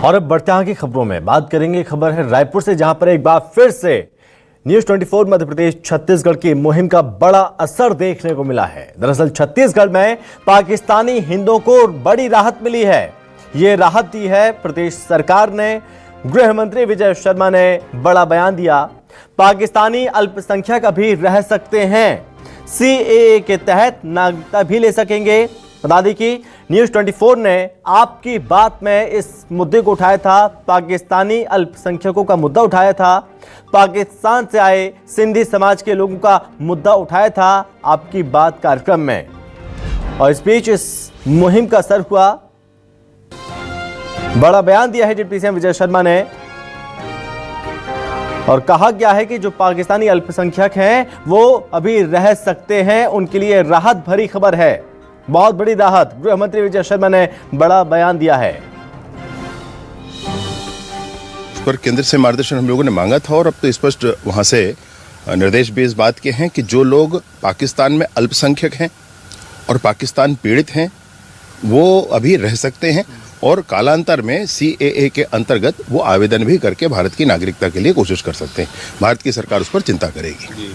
और अब बढ़ते आगे खबरों में बात करेंगे। खबर है रायपुर से, जहां पर एक बार फिर से न्यूज 24 मध्य प्रदेश छत्तीसगढ़ की मुहिम का बड़ा असर देखने को मिला है। दरअसल छत्तीसगढ़ में पाकिस्तानी हिंदुओं को बड़ी राहत मिली है। ये राहत दी है प्रदेश सरकार ने। गृह मंत्री विजय शर्मा ने बड़ा बयान दिया। पाकिस्तानी अल्पसंख्यक अभी रह सकते हैं, सीएए के तहत नागरिकता भी ले सकेंगे। बता दें कि न्यूज 24 ने आपकी बात में इस मुद्दे को उठाया था, पाकिस्तानी अल्पसंख्यकों का मुद्दा उठाया था, पाकिस्तान से आए सिंधी समाज के लोगों का मुद्दा उठाया था आपकी बात कार्यक्रम में। और इस बीच इस मुहिम का असर हुआ। बड़ा बयान दिया है डिप्टी सीएम विजय शर्मा ने और कहा गया है कि जो पाकिस्तानी अल्पसंख्यक हैं वो अभी रह सकते हैं, उनके लिए राहत भरी खबर है, बहुत बड़ी राहत। गृह मंत्री विजय शर्मा ने बड़ा बयान दिया है। इस पर केंद्र से मार्गदर्शन हम लोगों ने मांगा था और अब तो स्पष्ट वहां से निर्देश भी इस बात के हैं कि जो लोग पाकिस्तान में अल्पसंख्यक हैं और पाकिस्तान पीड़ित हैं वो अभी रह सकते हैं और कालांतर में सीएए के अंतर्गत वो आवेदन भी करके भारत की नागरिकता के लिए कोशिश कर सकते हैं। भारत की सरकार उस पर चिंता करेगी।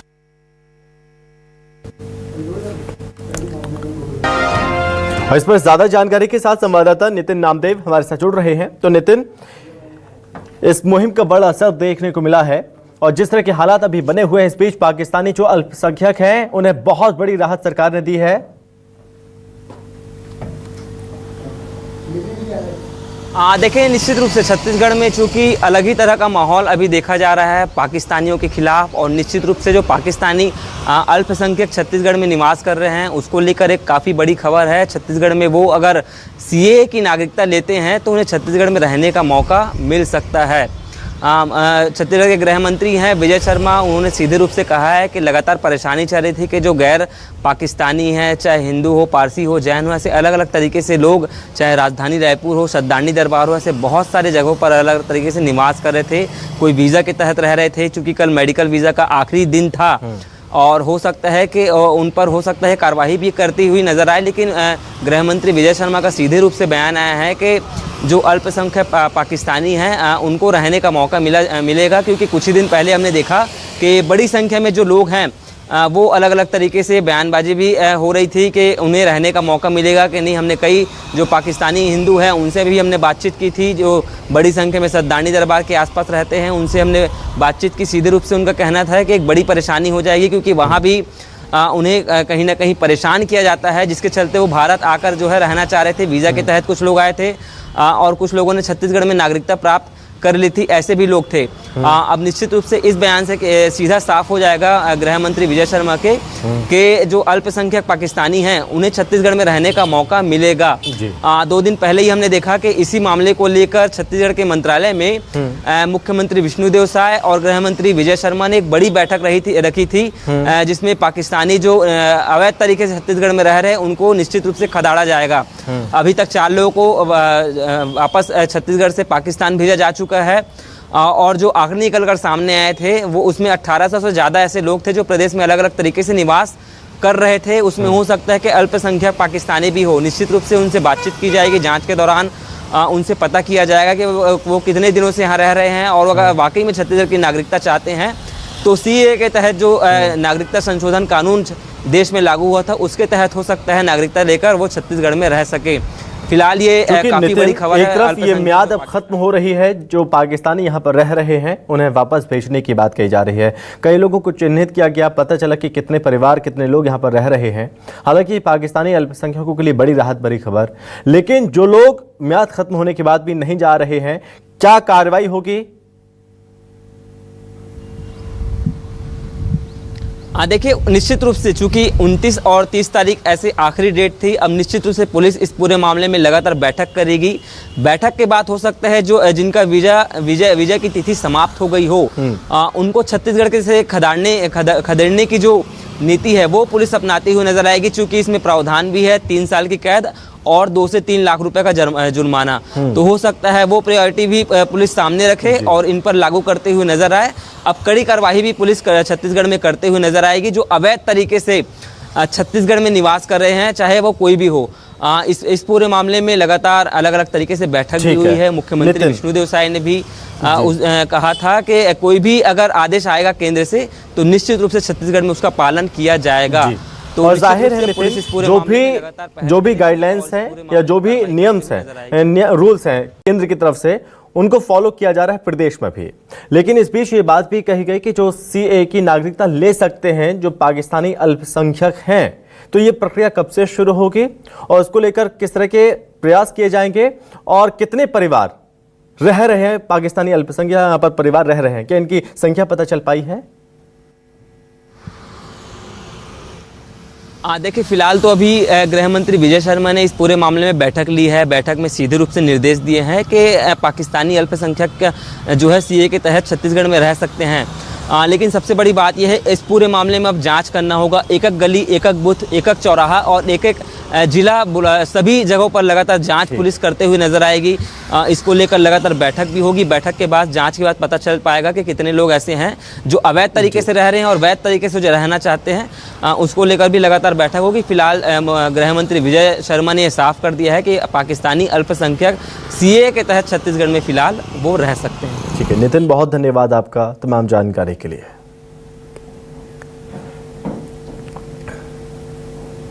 इस पर ज्यादा जानकारी के साथ संवाददाता नितिन नामदेव हमारे साथ जुड़ रहे हैं। तो नितिन, इस मुहिम का बड़ा असर देखने को मिला है और जिस तरह के हालात अभी बने हुए हैं, इस बीच पाकिस्तानी जो अल्पसंख्यक हैं उन्हें बहुत बड़ी राहत सरकार ने दी है। देखिए, निश्चित रूप से छत्तीसगढ़ में चूंकि अलग ही तरह का माहौल अभी देखा जा रहा है पाकिस्तानियों के खिलाफ, और निश्चित रूप से जो पाकिस्तानी अल्पसंख्यक छत्तीसगढ़ में निवास कर रहे हैं उसको लेकर एक काफ़ी बड़ी खबर है। छत्तीसगढ़ में वो अगर सीएए की नागरिकता लेते हैं तो उन्हें छत्तीसगढ़ में रहने का मौका मिल सकता है। छत्तीसगढ़ के गृह मंत्री हैं विजय शर्मा, उन्होंने सीधे रूप से कहा है कि लगातार परेशानी चल रही थी कि जो गैर पाकिस्तानी हैं, चाहे हिंदू हो, पारसी हो, जैन हो, ऐसे अलग अलग तरीके से लोग, चाहे राजधानी रायपुर हो, सद्दानी दरबार हो, ऐसे बहुत सारे जगहों पर अलग अलग तरीके से निवास कर रहे थे। कोई वीज़ा के तहत रह रहे थे, चूँकि कल मेडिकल वीज़ा का आखिरी दिन था और हो सकता है कि उन पर हो सकता है कार्रवाई भी करती हुई नजर आए। लेकिन गृह मंत्री विजय शर्मा का सीधे रूप से बयान आया है कि जो अल्पसंख्यक पाकिस्तानी हैं उनको रहने का मौका मिलेगा, क्योंकि कुछ ही दिन पहले हमने देखा कि बड़ी संख्या में जो लोग हैं वो अलग अलग तरीके से बयानबाजी भी हो रही थी कि उन्हें रहने का मौका मिलेगा कि नहीं। हमने कई जो पाकिस्तानी हिंदू हैं उनसे भी हमने बातचीत की थी, जो बड़ी संख्या में सद्दानी दरबार के आसपास रहते हैं, उनसे हमने बातचीत की। सीधे रूप से उनका कहना था कि एक बड़ी परेशानी हो जाएगी, क्योंकि वहाँ भी उन्हें कहीं ना कहीं परेशान किया जाता है, जिसके चलते वो भारत आकर जो है रहना चाह रहे थे। वीज़ा के तहत कुछ लोग आए थे और कुछ लोगों ने छत्तीसगढ़ में नागरिकता प्राप्त कर ली थी, ऐसे भी लोग थे। अब निश्चित रूप से इस बयान से सीधा साफ हो जाएगा गृह मंत्री विजय शर्मा के कि जो अल्पसंख्यक पाकिस्तानी हैं उन्हें छत्तीसगढ़ में रहने का मौका मिलेगा। 2 दिन पहले ही हमने देखा कि इसी मामले को लेकर छत्तीसगढ़ के मंत्रालय में मुख्यमंत्री विष्णुदेव साय और गृह मंत्री विजय शर्मा ने एक बड़ी बैठक रखी थी, जिसमें पाकिस्तानी जो अवैध तरीके से छत्तीसगढ़ में रह रहे हैं उनको निश्चित रूप से खदेड़ा जाएगा। अभी तक 4 लोगों को वापस छत्तीसगढ़ से पाकिस्तान भेजा जा चुका है और जो आंकड़े निकल कर सामने आए थे वो उसमें 1800 से ज़्यादा ऐसे लोग थे जो प्रदेश में अलग अलग तरीके से निवास कर रहे थे। उसमें हो सकता है कि अल्पसंख्यक पाकिस्तानी भी हो। निश्चित रूप से उनसे बातचीत की जाएगी, जांच के दौरान उनसे पता किया जाएगा कि वो कितने दिनों से यहाँ रह रहे हैं और अगर वाकई में छत्तीसगढ़ की नागरिकता चाहते हैं तो सीएए के तहत जो नागरिकता संशोधन कानून देश में लागू हुआ था उसके तहत हो सकता है नागरिकता लेकर वो छत्तीसगढ़ में रह सके। फिलहाल ये काफी बड़ी खबर है। एक तरफ ये म्याद अब खत्म हो रही है, जो पाकिस्तानी यहाँ पर रह रहे हैं उन्हें वापस भेजने की बात कही जा रही है। कई लोगों को चिन्हित किया गया, पता चला कि कितने परिवार, कितने लोग यहाँ पर रह रहे हैं। हालांकि पाकिस्तानी अल्पसंख्यकों के लिए बड़ी राहत भरी खबर। लेकिन जो लोग म्याद खत्म होने के बाद भी नहीं जा रहे हैं, क्या कार्रवाई होगी? देखिए, निश्चित रूप से चूंकि 29 और 30 तारीख ऐसे आखिरी डेट थी, अब निश्चित रूप से पुलिस इस पूरे मामले में लगातार बैठक करेगी। बैठक के बाद हो सकता है जो जिनका वीजा की तिथि समाप्त हो गई हो उनको छत्तीसगढ़ के से खदेड़ने की जो नीति है वो पुलिस अपनाती हुई नजर आएगी, चूंकि इसमें प्रावधान भी है 3 साल की कैद और 2 से 3 लाख रुपए का जुर्माना। तो हो सकता है वो प्रायोरिटी भी पुलिस सामने रखे और इन पर लागू करते हुए नजर आए। अब कड़ी कार्रवाई भी पुलिस छत्तीसगढ़ में करते हुए नजर आएगी जो अवैध तरीके से छत्तीसगढ़ में निवास कर रहे हैं, चाहे वो कोई भी हो। इस पूरे मामले में लगातार अलग अलग तरीके से बैठक भी ठीक हुई है। है। मुख्यमंत्री नितिन। विष्णुदेव साय ने भी कहा था कि कोई भी अगर आदेश आएगा केंद्र से तो निश्चित रूप से छत्तीसगढ़ में उसका पालन किया जाएगा। जी। तो और निश्चित जाहिर रूप है से पुलिस नितिन, इस पूरे मामले में लगातार पहल जो भी करेगी गाइडलाइंस और इस हैं पूरे या मामले जो में भी कार्रवाई नियम्स नजर आएगी। हैं, रूल्स हैं केंद्र की तरफ से, उनको फॉलो किया जा रहा है प्रदेश में भी। लेकिन इस बीच ये बात भी कही गई कि जो सीए की नागरिकता ले सकते हैं जो पाकिस्तानी अल्पसंख्यक हैं, तो ये प्रक्रिया कब से शुरू होगी और उसको लेकर किस तरह के प्रयास किए जाएंगे और कितने परिवार रह रहे हैं, पाकिस्तानी अल्पसंख्यक यहाँ पर परिवार रह रहे हैं, क्या इनकी संख्या पता चल पाई है? देखिए, फिलहाल तो अभी गृह मंत्री विजय शर्मा ने इस पूरे मामले में बैठक ली है। बैठक में सीधे रूप से निर्देश दिए हैं कि पाकिस्तानी अल्पसंख्यक जो है सीए के तहत छत्तीसगढ़ में रह सकते हैं। लेकिन सबसे बड़ी बात यह है, इस पूरे मामले में अब जांच करना होगा। एक एक गली, एक एक बूथ, एक एक चौराहा और एक एक जिला, सभी जगहों पर लगातार जांच पुलिस करते हुए नजर आएगी। इसको लेकर लगातार बैठक भी होगी। बैठक के बाद, जांच के बाद पता चल पाएगा कि कितने लोग ऐसे हैं जो अवैध तरीके से रह रहे हैं और वैध तरीके से जो रहना चाहते हैं। उसको लेकर भी लगातार बैठक होगी। फिलहाल गृह मंत्री विजय शर्मा ने यह साफ कर दिया है कि पाकिस्तानी अल्पसंख्यक सीए के तहत छत्तीसगढ़ में फिलहाल वो रह सकते हैं। ठीक है नितिन, बहुत धन्यवाद आपका तमाम जानकारी के लिए।